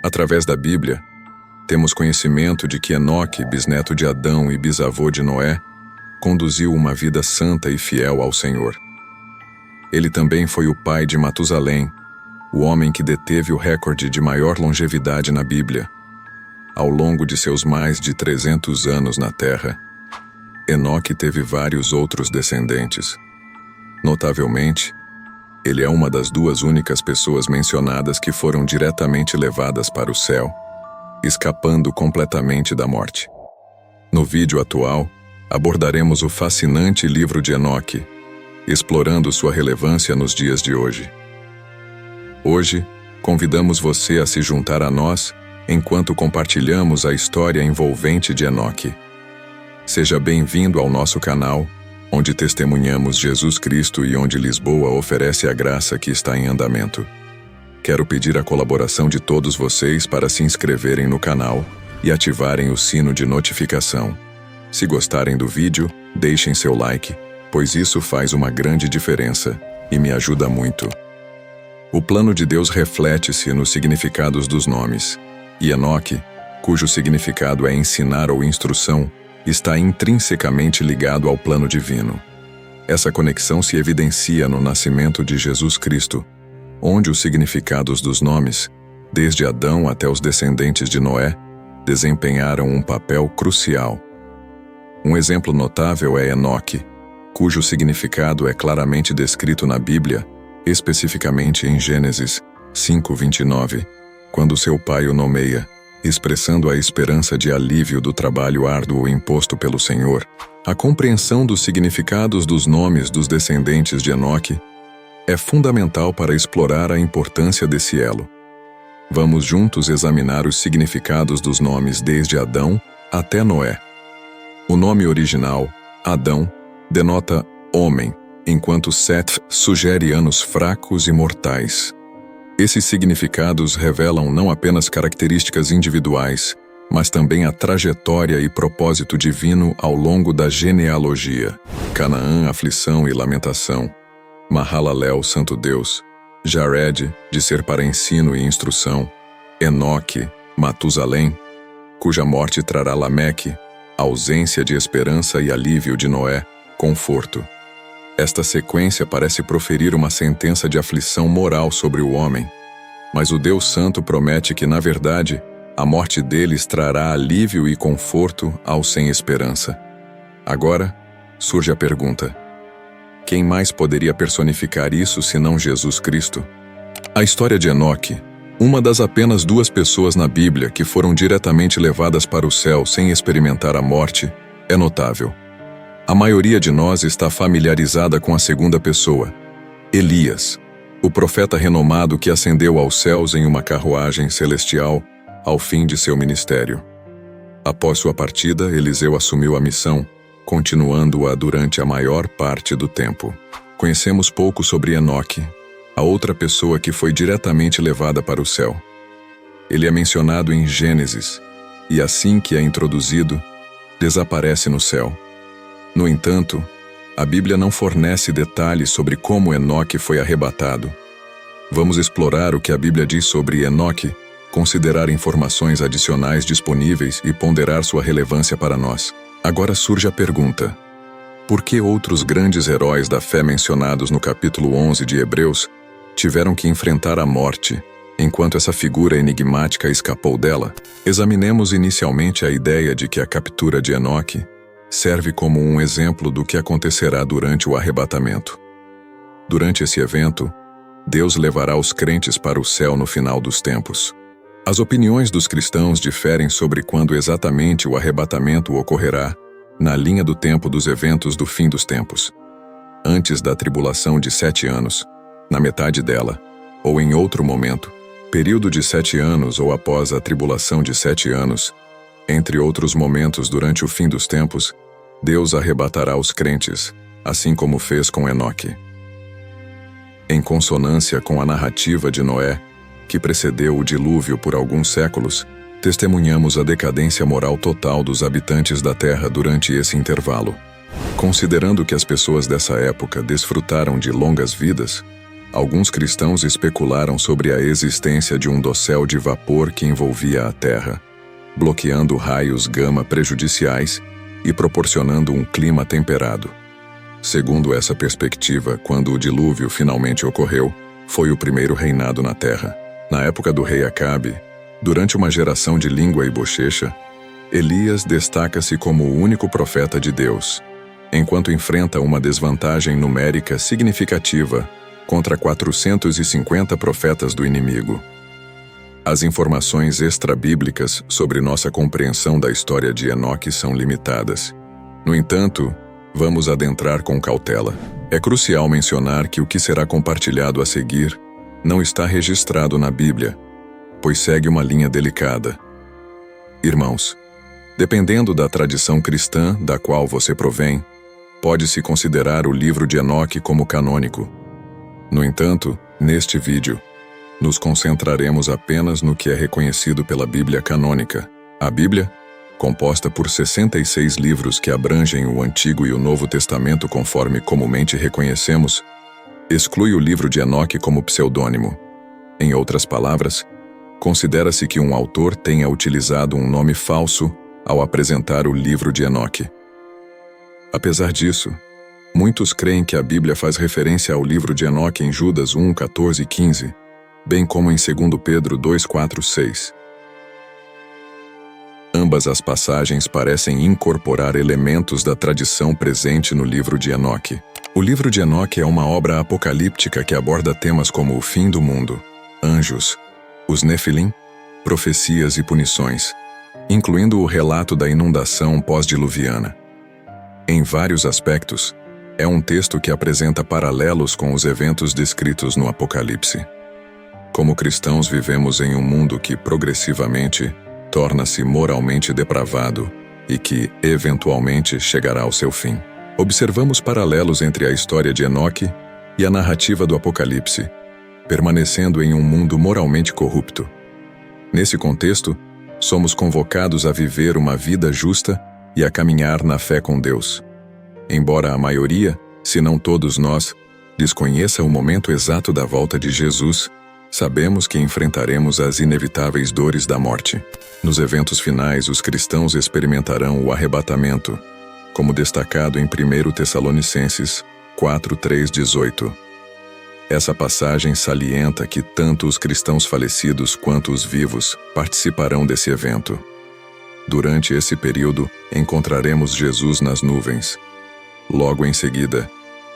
Através da Bíblia, temos conhecimento de que Enoque, bisneto de Adão e bisavô de Noé, conduziu uma vida santa e fiel ao Senhor. Ele também foi o pai de Matusalém, o homem que deteve o recorde de maior longevidade na Bíblia. Ao longo de seus mais de 300 anos na Terra, Enoque teve vários outros descendentes. Notavelmente, ele é uma das duas únicas pessoas mencionadas que foram diretamente levadas para o céu, escapando completamente da morte. No vídeo atual, abordaremos o fascinante livro de Enoque, explorando sua relevância nos dias de hoje. Hoje, convidamos você a se juntar a nós enquanto compartilhamos a história envolvente de Enoque. Seja bem-vindo ao nosso canal, onde testemunhamos Jesus Cristo e onde Lisboa oferece a graça que está em andamento. Quero pedir a colaboração de todos vocês para se inscreverem no canal e ativarem o sino de notificação. Se gostarem do vídeo, deixem seu like, pois isso faz uma grande diferença e me ajuda muito. O plano de Deus reflete-se nos significados dos nomes, e Enoque, cujo significado é ensinar ou instrução, está intrinsecamente ligado ao plano divino. Essa conexão se evidencia no nascimento de Jesus Cristo, onde os significados dos nomes, desde Adão até os descendentes de Noé, desempenharam um papel crucial. Um exemplo notável é Enoque, cujo significado é claramente descrito na Bíblia, especificamente em Gênesis 5:29, quando seu pai o nomeia, expressando a esperança de alívio do trabalho árduo imposto pelo Senhor. A compreensão dos significados dos nomes dos descendentes de Enoque é fundamental para explorar a importância desse elo. Vamos juntos examinar os significados dos nomes desde Adão até Noé. O nome original, Adão, denota homem, enquanto Seth sugere anos fracos e mortais. Esses significados revelam não apenas características individuais, mas também a trajetória e propósito divino ao longo da genealogia. Canaã, aflição e lamentação. Mahalalel, santo Deus. Jared, de ser para ensino e instrução. Enoque, Matusalém, cuja morte trará Lameque, ausência de esperança e alívio de Noé, conforto. Esta sequência parece proferir uma sentença de aflição moral sobre o homem, mas o Deus Santo promete que, na verdade, a morte deles trará alívio e conforto aos sem esperança. Agora, surge a pergunta: quem mais poderia personificar isso senão Jesus Cristo? A história de Enoque, uma das apenas duas pessoas na Bíblia que foram diretamente levadas para o céu sem experimentar a morte, é notável. A maioria de nós está familiarizada com a segunda pessoa, Elias, o profeta renomado que ascendeu aos céus em uma carruagem celestial ao fim de seu ministério. Após sua partida, Eliseu assumiu a missão, continuando-a durante a maior parte do tempo. Conhecemos pouco sobre Enoque, a outra pessoa que foi diretamente levada para o céu. Ele é mencionado em Gênesis, e assim que é introduzido, desaparece no céu. No entanto, a Bíblia não fornece detalhes sobre como Enoque foi arrebatado. Vamos explorar o que a Bíblia diz sobre Enoque, considerar informações adicionais disponíveis e ponderar sua relevância para nós. Agora surge a pergunta: por que outros grandes heróis da fé mencionados no capítulo 11 de Hebreus tiveram que enfrentar a morte, enquanto essa figura enigmática escapou dela? Examinemos inicialmente a ideia de que a captura de Enoque serve como um exemplo do que acontecerá durante o arrebatamento. Durante esse evento, Deus levará os crentes para o céu no final dos tempos. As opiniões dos cristãos diferem sobre quando exatamente o arrebatamento ocorrerá, na linha do tempo dos eventos do fim dos tempos. Antes da tribulação de 7 anos, na metade dela, ou em outro momento, período de 7 anos ou após a tribulação de 7 anos, entre outros momentos durante o fim dos tempos, Deus arrebatará os crentes, assim como fez com Enoque. Em consonância com a narrativa de Noé, que precedeu o dilúvio por alguns séculos, testemunhamos a decadência moral total dos habitantes da Terra durante esse intervalo. Considerando que as pessoas dessa época desfrutaram de longas vidas, alguns cristãos especularam sobre a existência de um dossel de vapor que envolvia a Terra, bloqueando raios gama prejudiciais e proporcionando um clima temperado. Segundo essa perspectiva, quando o dilúvio finalmente ocorreu, foi o primeiro reinado na Terra. Na época do rei Acabe, durante uma geração de língua e bochecha, Elias destaca-se como o único profeta de Deus, enquanto enfrenta uma desvantagem numérica significativa contra 450 profetas do inimigo. As informações extrabíblicas sobre nossa compreensão da história de Enoque são limitadas. No entanto, vamos adentrar com cautela. É crucial mencionar que o que será compartilhado a seguir não está registrado na Bíblia, pois segue uma linha delicada. Irmãos, dependendo da tradição cristã da qual você provém, pode-se considerar o livro de Enoque como canônico. No entanto, neste vídeo, nos concentraremos apenas no que é reconhecido pela Bíblia canônica. A Bíblia, composta por 66 livros que abrangem o Antigo e o Novo Testamento conforme comumente reconhecemos, exclui o livro de Enoque como pseudônimo. Em outras palavras, considera-se que um autor tenha utilizado um nome falso ao apresentar o livro de Enoque. Apesar disso, muitos creem que a Bíblia faz referência ao livro de Enoque em Judas 1, 14 e 15, bem como em 2 Pedro 2, 4, 6. Ambas as passagens parecem incorporar elementos da tradição presente no livro de Enoque. O livro de Enoque é uma obra apocalíptica que aborda temas como o fim do mundo, anjos, os Nefilim, profecias e punições, incluindo o relato da inundação pós-diluviana. Em vários aspectos, é um texto que apresenta paralelos com os eventos descritos no Apocalipse. Como cristãos, vivemos em um mundo que progressivamente torna-se moralmente depravado e que, eventualmente, chegará ao seu fim. Observamos paralelos entre a história de Enoque e a narrativa do Apocalipse, permanecendo em um mundo moralmente corrupto. Nesse contexto, somos convocados a viver uma vida justa e a caminhar na fé com Deus. Embora a maioria, se não todos nós, desconheça o momento exato da volta de Jesus, sabemos que enfrentaremos as inevitáveis dores da morte. Nos eventos finais, os cristãos experimentarão o arrebatamento, como destacado em 1 Tessalonicenses 4, 3, 18. Essa passagem salienta que tanto os cristãos falecidos quanto os vivos participarão desse evento. Durante esse período, encontraremos Jesus nas nuvens. Logo em seguida,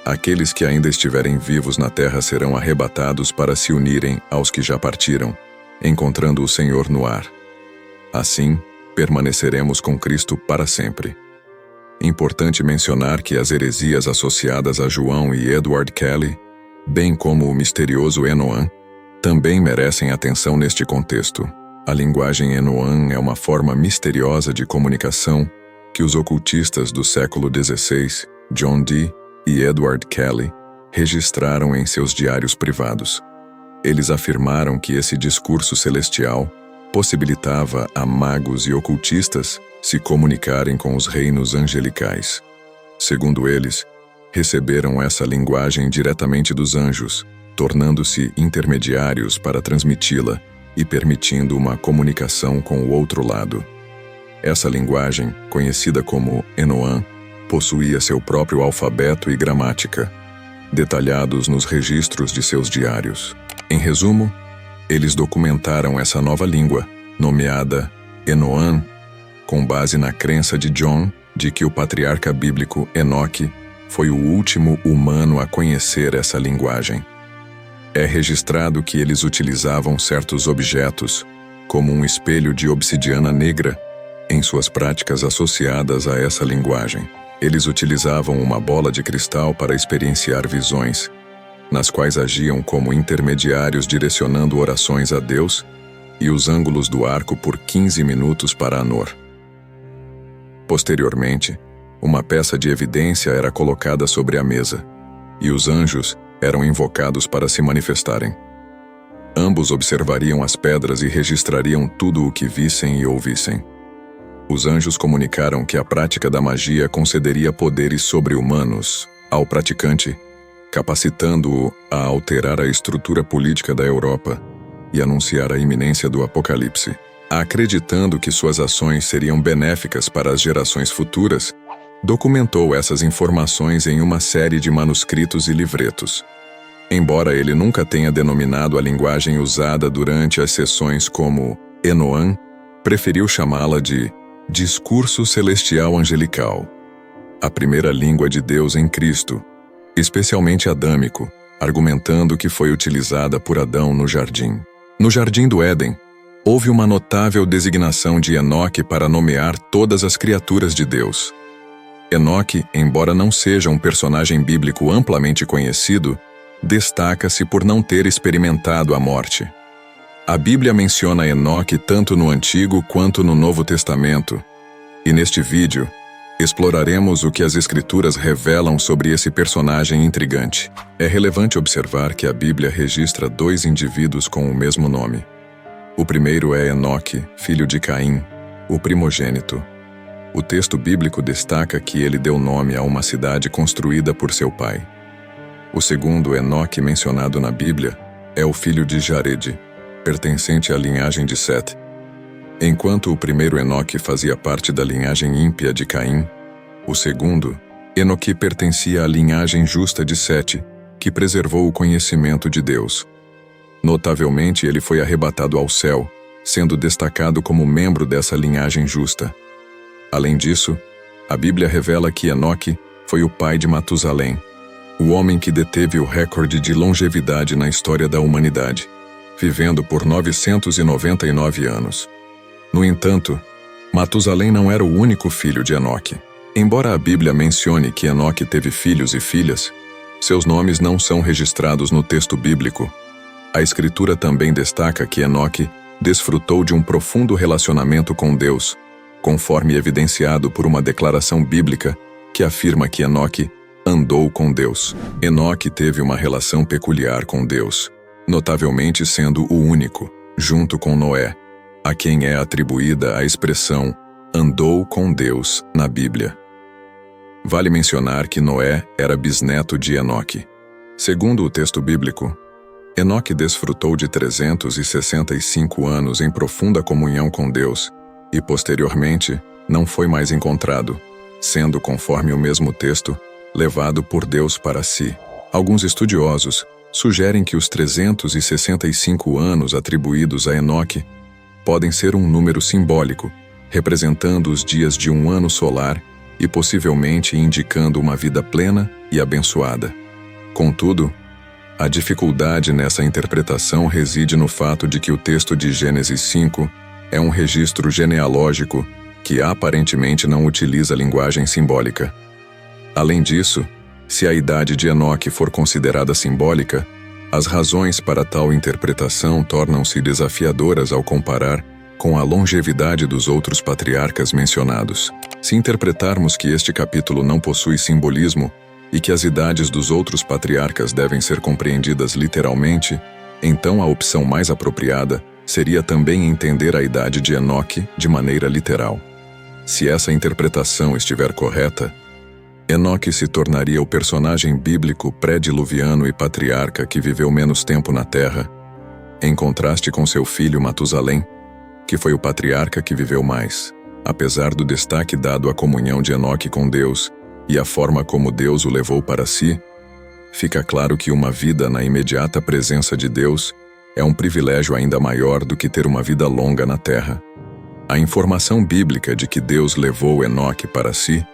aqueles que ainda estiverem vivos na terra serão arrebatados para se unirem aos que já partiram, encontrando o Senhor no ar. Assim, permaneceremos com Cristo para sempre. Importante mencionar que as heresias associadas a João e Edward Kelly, bem como o misterioso Enoã, também merecem atenção neste contexto. A linguagem Enoã é uma forma misteriosa de comunicação que os ocultistas do século XVI, John Dee e Edward Kelly, registraram em seus diários privados. Eles afirmaram que esse discurso celestial possibilitava a magos e ocultistas se comunicarem com os reinos angelicais. Segundo eles, receberam essa linguagem diretamente dos anjos, tornando-se intermediários para transmiti-la e permitindo uma comunicação com o outro lado. Essa linguagem, conhecida como Enoã, possuía seu próprio alfabeto e gramática, detalhados nos registros de seus diários. Em resumo, eles documentaram essa nova língua, nomeada Enoã, com base na crença de John de que o patriarca bíblico Enoque foi o último humano a conhecer essa linguagem. É registrado que eles utilizavam certos objetos, como um espelho de obsidiana negra, em suas práticas associadas a essa linguagem. Eles utilizavam uma bola de cristal para experienciar visões, nas quais agiam como intermediários direcionando orações a Deus, e os ângulos do arco por 15 minutos para Anor. Posteriormente, uma peça de evidência era colocada sobre a mesa, e os anjos eram invocados para se manifestarem. Ambos observariam as pedras e registrariam tudo o que vissem e ouvissem. Os anjos comunicaram que a prática da magia concederia poderes sobre-humanos ao praticante capacitando-o a alterar a estrutura política da Europa e anunciar a iminência do Apocalipse. Acreditando que suas ações seriam benéficas para as gerações futuras, documentou essas informações em uma série de manuscritos e livretos. Embora ele nunca tenha denominado a linguagem usada durante as sessões como Enoã, preferiu chamá-la de discurso celestial angelical, a primeira língua de Deus em Cristo, especialmente adâmico, argumentando que foi utilizada por Adão no jardim. No jardim do Éden, houve uma notável designação de Enoque para nomear todas as criaturas de Deus. Enoque, embora não seja um personagem bíblico amplamente conhecido, destaca-se por não ter experimentado a morte. A Bíblia menciona Enoque tanto no Antigo quanto no Novo Testamento, e neste vídeo, exploraremos o que as Escrituras revelam sobre esse personagem intrigante. É relevante observar que a Bíblia registra 2 indivíduos com o mesmo nome. O primeiro é Enoque, filho de Caim, o primogênito. O texto bíblico destaca que ele deu nome a uma cidade construída por seu pai. O segundo Enoque mencionado na Bíblia é o filho de Jared, pertencente à linhagem de Sete. Enquanto o primeiro Enoque fazia parte da linhagem ímpia de Caim, o segundo, Enoque, pertencia à linhagem justa de Sete, que preservou o conhecimento de Deus. Notavelmente, ele foi arrebatado ao céu, sendo destacado como membro dessa linhagem justa. Além disso, a Bíblia revela que Enoque foi o pai de Matusalém, o homem que deteve o recorde de longevidade na história da humanidade, vivendo por 999 anos. No entanto, Matusalém não era o único filho de Enoque. Embora a Bíblia mencione que Enoque teve filhos e filhas, seus nomes não são registrados no texto bíblico. A Escritura também destaca que Enoque desfrutou de um profundo relacionamento com Deus, conforme evidenciado por uma declaração bíblica que afirma que Enoque andou com Deus. Enoque teve uma relação peculiar com Deus, notavelmente sendo o único, junto com Noé, a quem é atribuída a expressão andou com Deus na Bíblia. Vale mencionar que Noé era bisneto de Enoque. Segundo o texto bíblico, Enoque desfrutou de 365 anos em profunda comunhão com Deus e, posteriormente, não foi mais encontrado, sendo, conforme o mesmo texto, levado por Deus para si. Alguns estudiosos sugerem que os 365 anos atribuídos a Enoque podem ser um número simbólico, representando os dias de um ano solar e possivelmente indicando uma vida plena e abençoada. Contudo, a dificuldade nessa interpretação reside no fato de que o texto de Gênesis 5 é um registro genealógico que aparentemente não utiliza linguagem simbólica. Além disso, se a idade de Enoque for considerada simbólica, as razões para tal interpretação tornam-se desafiadoras ao comparar com a longevidade dos outros patriarcas mencionados. Se interpretarmos que este capítulo não possui simbolismo e que as idades dos outros patriarcas devem ser compreendidas literalmente, então a opção mais apropriada seria também entender a idade de Enoque de maneira literal. Se essa interpretação estiver correta, Enoque se tornaria o personagem bíblico pré-diluviano e patriarca que viveu menos tempo na Terra, em contraste com seu filho Matusalém, que foi o patriarca que viveu mais. Apesar do destaque dado à comunhão de Enoque com Deus e a forma como Deus o levou para si, fica claro que uma vida na imediata presença de Deus é um privilégio ainda maior do que ter uma vida longa na Terra. A informação bíblica de que Deus levou Enoque para si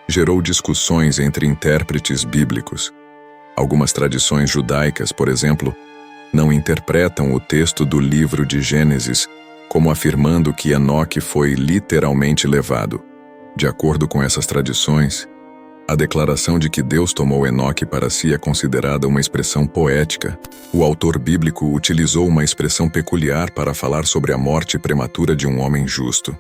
gerou discussões entre intérpretes bíblicos. Algumas tradições judaicas, por exemplo, não interpretam o texto do livro de Gênesis como afirmando que Enoque foi literalmente levado. De acordo com essas tradições, a declaração de que Deus tomou Enoque para si é considerada uma expressão poética. O autor bíblico utilizou uma expressão peculiar para falar sobre a morte prematura de um homem justo.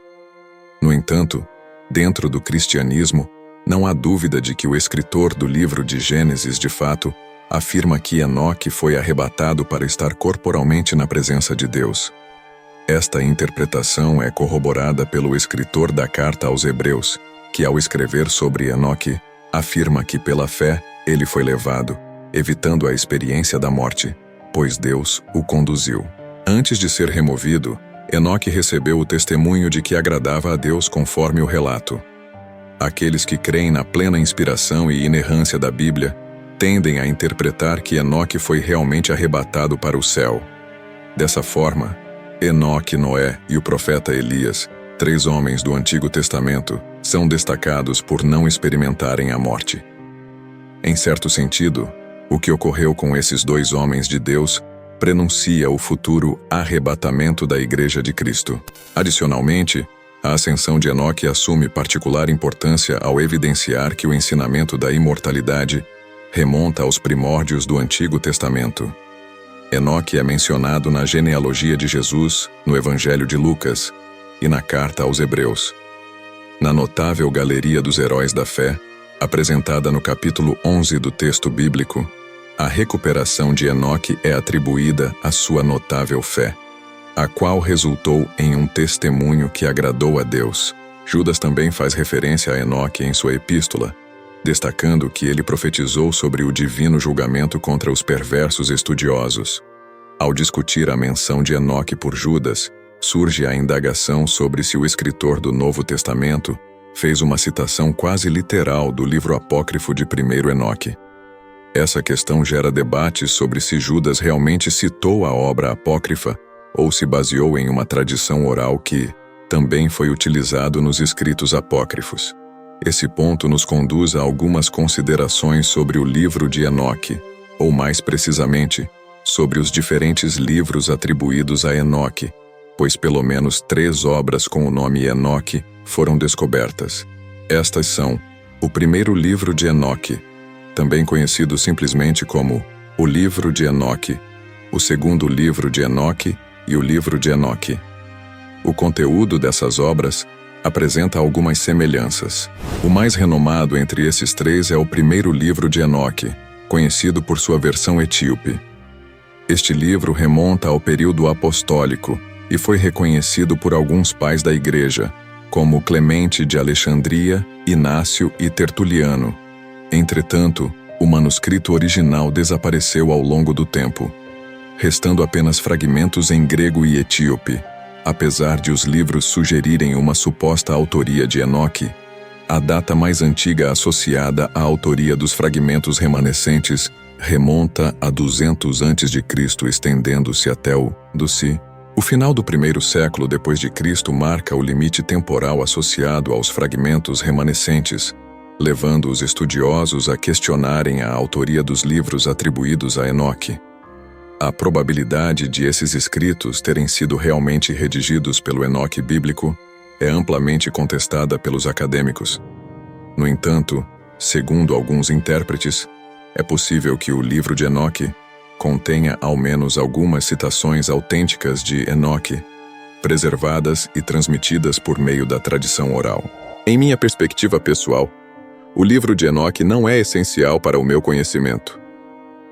No entanto, dentro do cristianismo, não há dúvida de que o escritor do livro de Gênesis, de fato, afirma que Enoque foi arrebatado para estar corporalmente na presença de Deus. Esta interpretação é corroborada pelo escritor da carta aos Hebreus, que ao escrever sobre Enoque, afirma que pela fé ele foi levado, evitando a experiência da morte, pois Deus o conduziu. Antes de ser removido, Enoque recebeu o testemunho de que agradava a Deus conforme o relato. Aqueles que creem na plena inspiração e inerrância da Bíblia tendem a interpretar que Enoque foi realmente arrebatado para o céu. Dessa forma, Enoque, Noé e o profeta Elias, 3 homens do Antigo Testamento, são destacados por não experimentarem a morte. Em certo sentido, o que ocorreu com esses 2 homens de Deus prenuncia o futuro arrebatamento da Igreja de Cristo. Adicionalmente, a ascensão de Enoque assume particular importância ao evidenciar que o ensinamento da imortalidade remonta aos primórdios do Antigo Testamento. Enoque é mencionado na genealogia de Jesus, no Evangelho de Lucas e na Carta aos Hebreus. Na notável Galeria dos Heróis da Fé, apresentada no capítulo 11 do texto bíblico, a recuperação de Enoque é atribuída à sua notável fé, a qual resultou em um testemunho que agradou a Deus. Judas também faz referência a Enoque em sua epístola, destacando que ele profetizou sobre o divino julgamento contra os perversos estudiosos. Ao discutir a menção de Enoque por Judas, surge a indagação sobre se o escritor do Novo Testamento fez uma citação quase literal do livro apócrifo de 1 Enoque. Essa questão gera debates sobre se Judas realmente citou a obra apócrifa ou se baseou em uma tradição oral que também foi utilizado nos escritos apócrifos. Esse ponto nos conduz a algumas considerações sobre o livro de Enoque, ou mais precisamente, sobre os diferentes livros atribuídos a Enoque, pois pelo menos 3 obras com o nome Enoque foram descobertas. Estas são o primeiro livro de Enoque, também conhecido simplesmente como o livro de Enoque, o segundo livro de Enoque e o livro de Enoque. O conteúdo dessas obras apresenta algumas semelhanças. O mais renomado entre esses 3 é o primeiro livro de Enoque, conhecido por sua versão etíope. Este livro remonta ao período apostólico e foi reconhecido por alguns pais da Igreja, como Clemente de Alexandria, Inácio e Tertuliano. Entretanto, o manuscrito original desapareceu ao longo do tempo, restando apenas fragmentos em grego e etíope. Apesar de os livros sugerirem uma suposta autoria de Enoque, a data mais antiga associada à autoria dos fragmentos remanescentes remonta a 200 a.C., estendendo-se até o final do 1º século depois de Cristo marca o limite temporal associado aos fragmentos remanescentes, levando os estudiosos a questionarem a autoria dos livros atribuídos a Enoque. A probabilidade de esses escritos terem sido realmente redigidos pelo Enoque bíblico é amplamente contestada pelos acadêmicos. No entanto, segundo alguns intérpretes, é possível que o livro de Enoque contenha ao menos algumas citações autênticas de Enoque, preservadas e transmitidas por meio da tradição oral. Em minha perspectiva pessoal, o livro de Enoque não é essencial para o meu conhecimento.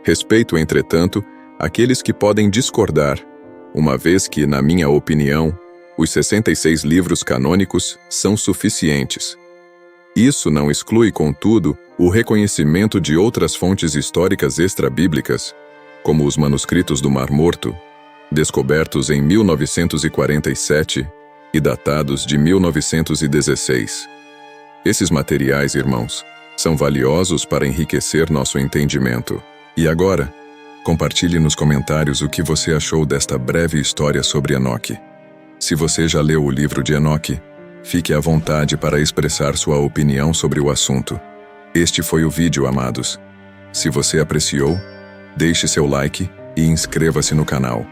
Respeito, entretanto, aqueles que podem discordar, uma vez que, na minha opinião, os 66 livros canônicos são suficientes. Isso não exclui, contudo, o reconhecimento de outras fontes históricas extra-bíblicas, como os manuscritos do Mar Morto, descobertos em 1947 e datados de 1916. Esses materiais, irmãos, são valiosos para enriquecer nosso entendimento. E agora, compartilhe nos comentários o que você achou desta breve história sobre Enoque. Se você já leu o livro de Enoque, fique à vontade para expressar sua opinião sobre o assunto. Este foi o vídeo, amados. Se você apreciou, deixe seu like e inscreva-se no canal.